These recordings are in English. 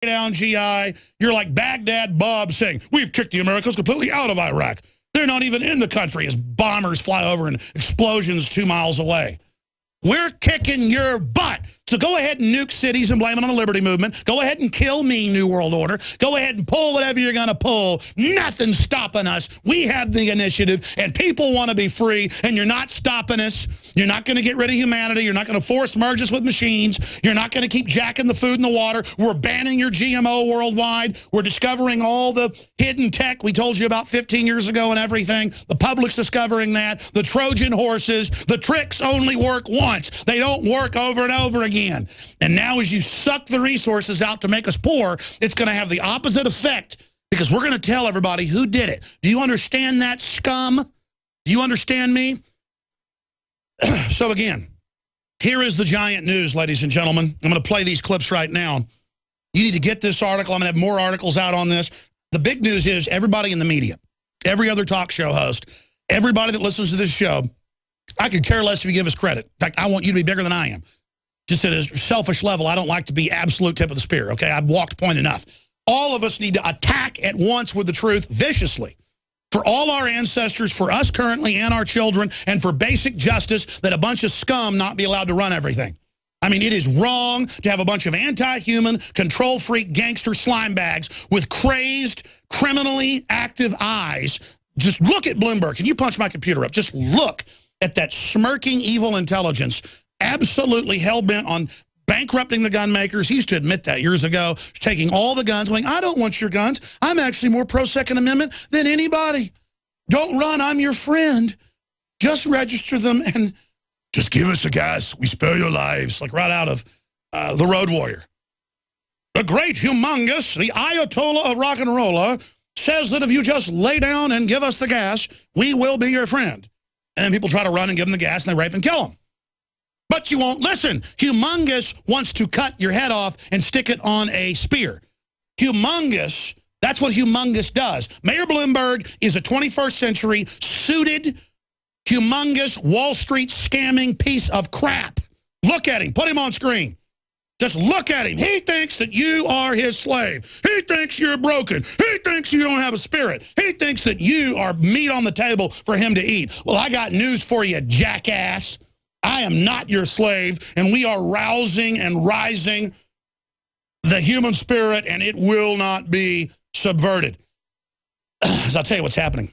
down GI. You're like Baghdad Bob saying, we've kicked the Americans completely out of Iraq. They're not even in the country as bombers fly over and explosions 2 miles away. We're kicking your butt. So go ahead and nuke cities and blame it on the Liberty Movement. Go ahead and kill me, New World Order. Go ahead and pull whatever you're going to pull. Nothing's stopping us. We have the initiative, and people want to be free, and you're not stopping us. You're not going to get rid of humanity. You're not going to force merge us with machines. You're not going to keep jacking the food and the water. We're banning your GMO worldwide. We're discovering all the hidden tech we told you about 15 years ago and everything. The public's discovering that. The Trojan horses. The tricks only work once. They don't work over and over again. And now as you suck the resources out to make us poor, it's going to have the opposite effect, because we're going to tell everybody who did it. Do you understand that, scum? Do you understand me? So again, here is the giant news, ladies and gentlemen. I'm going to play these clips right now. You need to get this article. I'm going to have more articles out on this. The big news is everybody in the media, every other talk show host, everybody that listens to this show, I could care less if you give us credit. In fact, I want you to be bigger than I am. Just at a selfish level, I don't like to be absolute tip of the spear, okay? I've walked point enough. All of us need to attack at once with the truth viciously. For all our ancestors, for us currently and our children, and for basic justice that a bunch of scum not be allowed to run everything. I mean, it is wrong to have a bunch of anti-human, control-freak gangster slime bags with crazed, criminally active eyes. Just look at Bloomberg. Can you punch my computer up? Just look at that smirking evil intelligence, absolutely hell-bent on bankrupting the gun makers. He used to admit that years ago, taking all the guns, going, I don't want your guns. I'm actually more pro-Second Amendment than anybody. Don't run, I'm your friend. Just register them and just give us a gas. We spare your lives. Like right out of The Road Warrior. The great, humongous, the Ayatollah of rock and roller says that if you just lay down and give us the gas, we will be your friend. And then people try to run and give them the gas and they rape and kill them. But you won't listen. Humongous wants to cut your head off and stick it on a spear. Humongous, that's what Humongous does. Mayor Bloomberg is a 21st century suited, humongous, Wall Street scamming piece of crap. Look at him. Put him on screen. Just look at him. He thinks that you are his slave. He thinks you're broken. He thinks you don't have a spirit. He thinks that you are meat on the table for him to eat. Well, I got news for you, jackass. I am not your slave, and we are rousing and rising the human spirit, and it will not be subverted. As I'll tell you what's happening.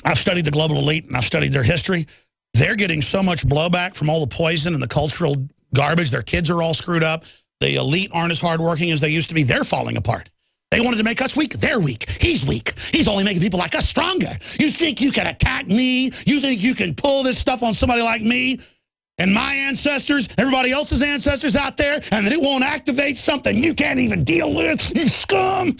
I've studied the global elite, and I've studied their history. They're getting so much blowback from all the poison and the cultural garbage. Their kids are all screwed up. The elite aren't as hardworking as they used to be. They're falling apart. They wanted to make us weak. They're weak. He's weak. He's only making people like us stronger. You think you can attack me? You think you can pull this stuff on somebody like me? And my ancestors, everybody else's ancestors out there, and that it won't activate something you can't even deal with, you scum.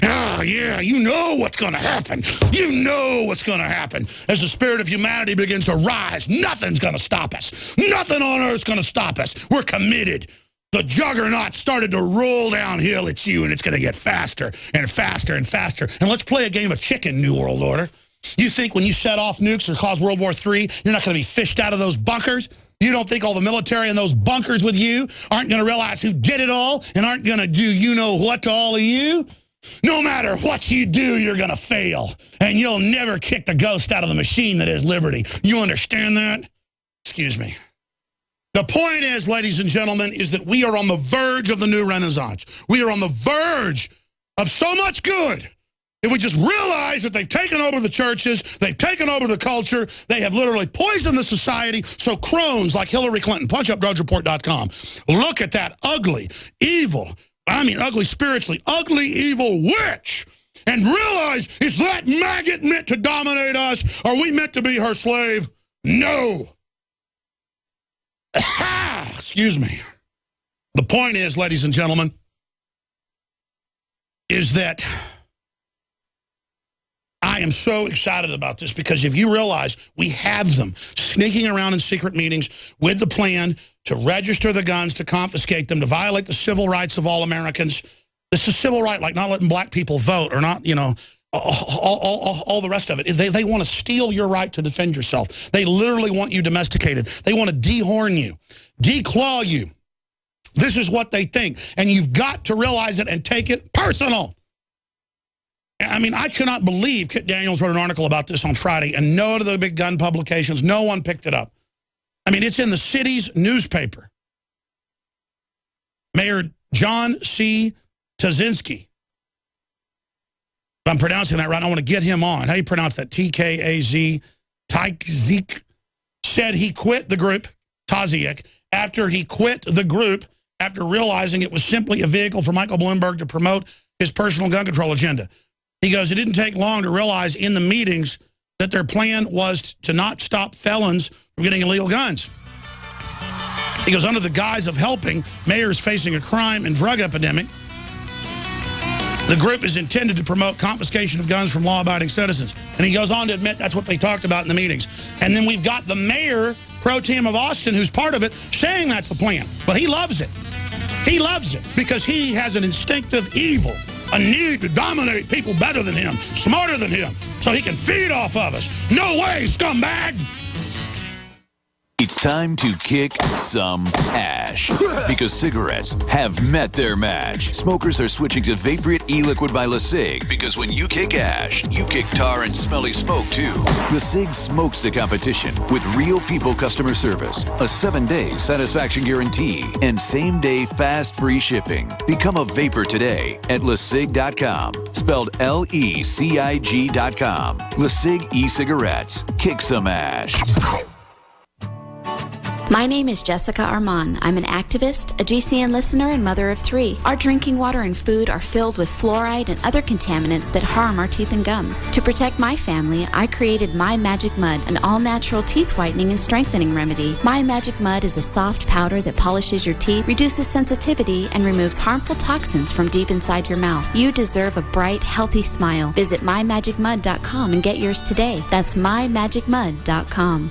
Ah, yeah, you know what's going to happen. You know what's going to happen. As the spirit of humanity begins to rise, nothing's going to stop us. Nothing on earth's going to stop us. We're committed. The juggernaut started to roll downhill at you, and it's going to get faster and faster and faster. And let's play a game of chicken, New World Order. You think when you set off nukes or cause World War III, you're not going to be fished out of those bunkers? You don't think all the military in those bunkers with you aren't going to realize who did it all and aren't going to do you-know-what to all of you? No matter what you do, you're going to fail. And you'll never kick the ghost out of the machine that is liberty. You understand that? Excuse me. The point is, ladies and gentlemen, is that we are on the verge of the new renaissance. We are on the verge of so much good. If we just realize that they've taken over the churches, they've taken over the culture, they have literally poisoned the society, so crones like Hillary Clinton, punchupdrudgereport.com, look at that ugly, evil, I mean ugly spiritually, ugly, evil witch, and realize, is that maggot meant to dominate us? Are we meant to be her slave? No. Excuse me. The point is, ladies and gentlemen, is that I am so excited about this, because if you realize we have them sneaking around in secret meetings with the plan to register the guns, to confiscate them, to violate the civil rights of all Americans. This is civil right, like not letting black people vote or not, you know, all the rest of it. They want to steal your right to defend yourself. They literally want you domesticated. They want to dehorn you, declaw you, This is what they think. And you've got to realize it and take it personal. I mean, I cannot believe Kit Daniels wrote an article about this on Friday, and no of the big gun publications, no one picked it up. I mean, it's in the city's newspaper. Mayor John C. Tazinski. If I'm pronouncing that right, I want to get him on. How do you pronounce that? T-K-A-Z. Tazik said he quit the group, Taziek, after he quit the group after realizing it was simply a vehicle for Michael Bloomberg to promote his personal gun control agenda. He goes, it didn't take long to realize in the meetings that their plan was to not stop felons from getting illegal guns. He goes, under the guise of helping mayors facing a crime and drug epidemic, the group is intended to promote confiscation of guns from law-abiding citizens. And he goes on to admit that's what they talked about in the meetings. And then we've got the mayor pro tem of Austin, who's part of it, saying that's the plan. But he loves it. He loves it because he has an instinctive evil, a need to dominate people better than him, smarter than him, so he can feed off of us. No way, scumbag! It's time to kick some ash because cigarettes have met their match. Smokers are switching to Vaporite e-liquid by LeSig because when you kick ash, you kick tar and smelly smoke too. LeSig smokes the competition with real people customer service, a 7-day satisfaction guarantee, and same-day fast free shipping. Become a vapor today at LeSig.com, spelled LECIG.com. LeSig e-cigarettes. Kick some ash. My name is Jessica Armand. I'm an activist, a GCN listener, and mother of 3. Our drinking water and food are filled with fluoride and other contaminants that harm our teeth and gums. To protect my family, I created My Magic Mud, an all-natural teeth whitening and strengthening remedy. My Magic Mud is a soft powder that polishes your teeth, reduces sensitivity, and removes harmful toxins from deep inside your mouth. You deserve a bright, healthy smile. Visit MyMagicMud.com and get yours today. That's MyMagicMud.com.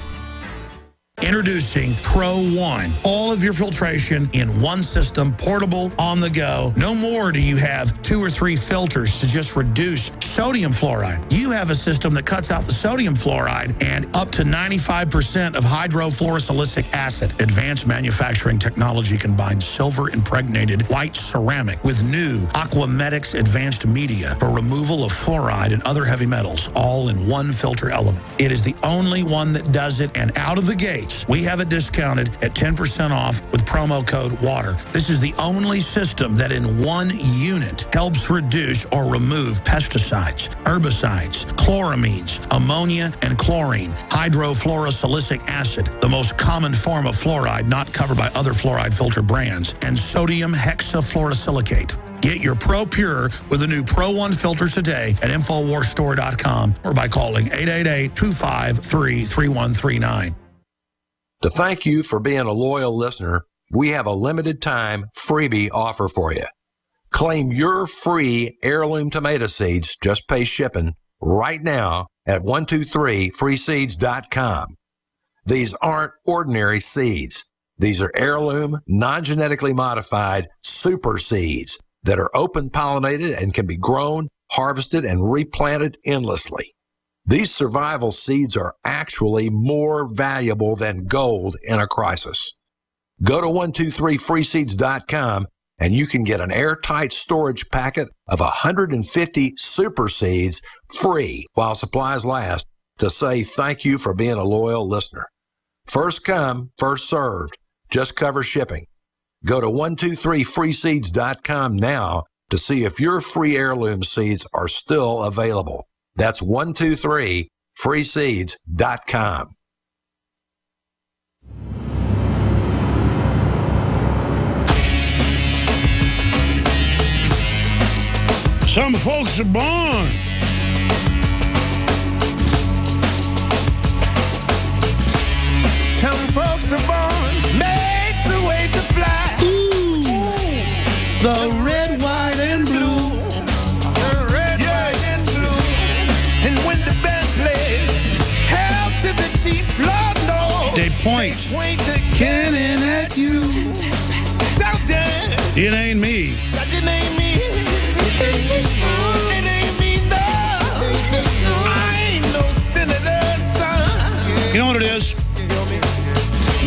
Introducing Pro One. All of your filtration in one system, portable, on the go. No more do you have 2 or 3 filters to just reduce sodium fluoride. You have a system that cuts out the sodium fluoride and up to 95% of hydrofluorosilicic acid. Advanced manufacturing technology combines silver-impregnated white ceramic with new Aquamedics advanced media for removal of fluoride and other heavy metals, all in one filter element. It is the only one that does it, and out of the gate, we have it discounted at 10% off with promo code WATER. This is the only system that in one unit helps reduce or remove pesticides, herbicides, chloramines, ammonia, and chlorine, hydrofluorosilicic acid, the most common form of fluoride not covered by other fluoride filter brands, and sodium hexafluorosilicate. Get your Pro Pure with the new Pro One filters today at InfoWarsStore.com or by calling 888-253-3139. To thank you for being a loyal listener, we have a limited time freebie offer for you. Claim your free heirloom tomato seeds, just pay shipping, right now at 123freeseeds.com. These aren't ordinary seeds. These are heirloom, non-genetically modified super seeds that are open pollinated and can be grown, harvested, and replanted endlessly. These survival seeds are actually more valuable than gold in a crisis. Go to 123freeseeds.com and you can get an airtight storage packet of 150 super seeds free while supplies last to say thank you for being a loyal listener. First come, first served. Just cover shipping. Go to 123freeseeds.com now to see if your free heirloom seeds are still available. That's 123freeseeds.com. Some folks are born. Some folks are born made to wait to fly. Ooh. The red, white, and blue. They point cannon at you. It ain't me. It ain't me. It ain't me, no. I ain't no senator's son. You know what it is?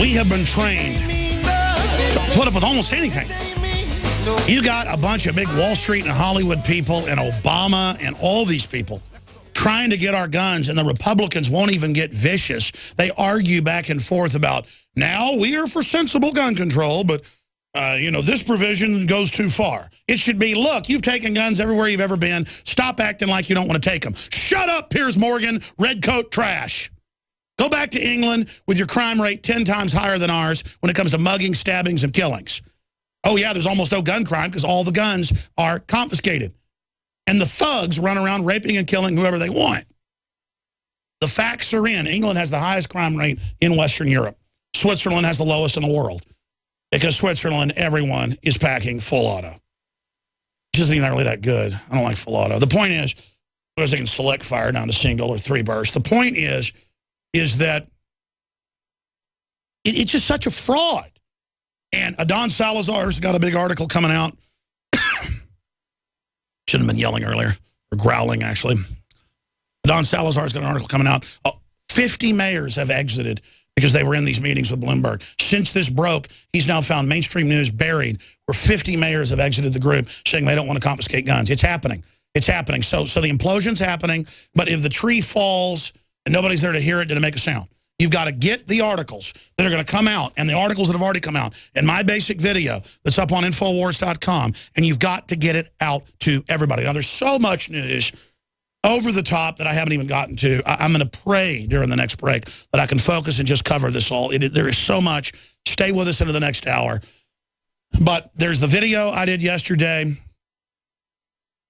We have been trained to put up with almost anything. You got a bunch of big Wall Street and Hollywood people and Obama and all these people trying to get our guns, and the Republicans won't even get vicious. They argue back and forth about, now we are for sensible gun control, but, you know, this provision goes too far. It should be, look, you've taken guns everywhere you've ever been. Stop acting like you don't want to take them. Shut up, Piers Morgan, redcoat trash. Go back to England with your crime rate 10 times higher than ours when it comes to mugging, stabbings, and killings. Oh, yeah, there's almost no gun crime because all the guns are confiscated. And the thugs run around raping and killing whoever they want. The facts are in. England has the highest crime rate in Western Europe. Switzerland has the lowest in the world. Because Switzerland, everyone is packing full auto. Which isn't even really that good. I don't like full auto. The point is, because they can select fire down to single or 3 bursts. The point is that it's just such a fraud. And Adon Salazar's got a big article coming out. Shouldn't have been yelling earlier, or growling, actually. Adon Salazar's got an article coming out. 50 mayors have exited because they were in these meetings with Bloomberg. Since this broke, he's now found mainstream news buried where 50 mayors have exited the group saying they don't want to confiscate guns. It's happening. It's happening. So the implosion's happening, but if the tree falls and nobody's there to hear it, did it make a sound? You've got to get the articles that are going to come out, and the articles that have already come out, and my basic video that's up on Infowars.com, and you've got to get it out to everybody. Now, there's so much news over the top that I haven't even gotten to. I'm going to pray during the next break that I can focus and just cover this all. There is so much. Stay with us into the next hour. But there's the video I did yesterday,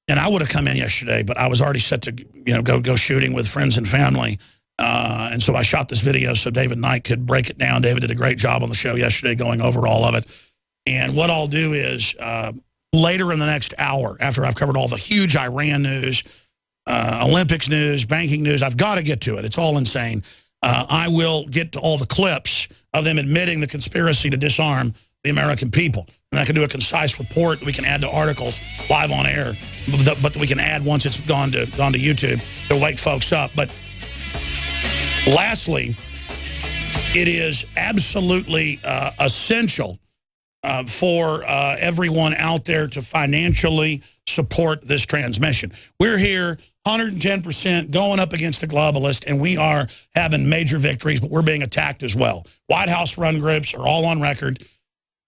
and I would have come in yesterday, but I was already set to go shooting with friends and family. And so I shot this video so David Knight could break it down. David did a great job on the show yesterday going over all of it. And what I'll do is later in the next hour, after I've covered all the huge Iran news, Olympics news, banking news, I've got to get to it. It's all insane. I will get to all the clips of them admitting the conspiracy to disarm the American people. And I can do a concise report that we can add to articles live on air, but we can add once it's gone to YouTube to wake folks up. But lastly, it is absolutely essential for everyone out there to financially support this transmission. We're here 110% going up against the globalists, and we are having major victories, but we're being attacked as well. White House run groups are all on record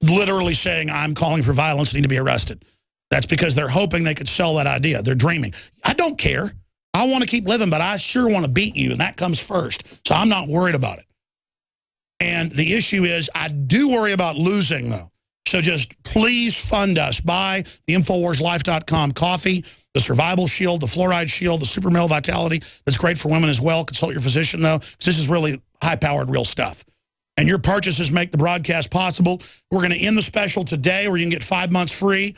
literally saying, I'm calling for violence, need to be arrested. That's because they're hoping they could sell that idea. They're dreaming. I don't care. I want to keep living, but I sure want to beat you, and that comes first. So I'm not worried about it. And the issue is, I do worry about losing, though. So just please fund us. Buy the InfoWarsLife.com coffee, the Survival Shield, the Fluoride Shield, the Super Male Vitality. That's great for women as well. Consult your physician, though, because this is really high-powered, real stuff. And your purchases make the broadcast possible. We're going to end the special today where you can get 5 months free.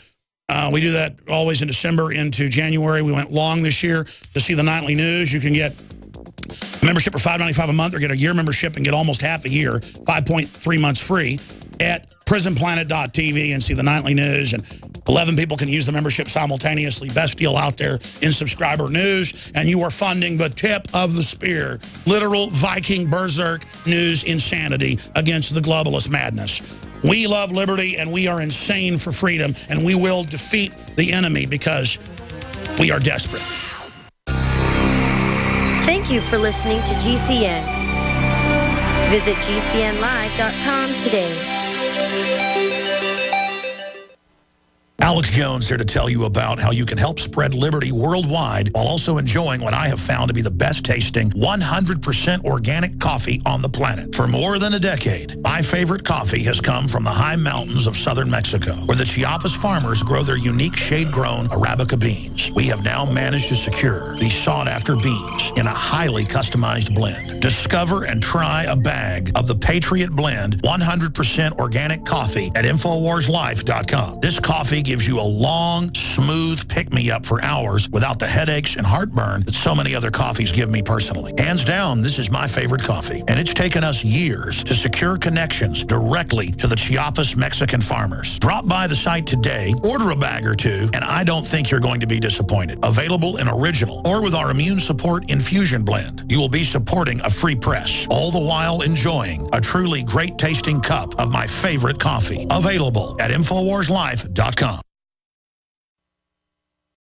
We do that always in December into January. We went long this year to see the nightly news. You can get a membership for $5.95 a month or get a year membership and get almost half a year, 5.3 months free at prisonplanet.tv and see the nightly news. And 11 people can use the membership simultaneously. Best deal out there in subscriber news. And you are funding the tip of the spear. Literal Viking berserk news insanity against the globalist madness. We love liberty, and we are insane for freedom, and we will defeat the enemy because we are desperate. Thank you for listening to GCN. Visit GCNlive.com today. Alex Jones here to tell you about how you can help spread liberty worldwide while also enjoying what I have found to be the best tasting 100% organic coffee on the planet. For more than a decade, my favorite coffee has come from the high mountains of southern Mexico, where the Chiapas farmers grow their unique shade-grown Arabica beans. We have now managed to secure these sought-after beans in a highly customized blend. Discover and try a bag of the Patriot Blend 100% organic coffee at InfoWarsLife.com. This coffee gives you a long, smooth pick-me-up for hours without the headaches and heartburn that so many other coffees give me personally. Hands down, this is my favorite coffee, and it's taken us years to secure connections directly to the Chiapas Mexican farmers. Drop by the site today, order a bag or two, and I don't think you're going to be disappointed. disappointed. Available in original or with our Immune Support Infusion Blend. You will be supporting a free press, all the while enjoying a truly great tasting cup of my favorite coffee. Available at InfoWarsLife.com.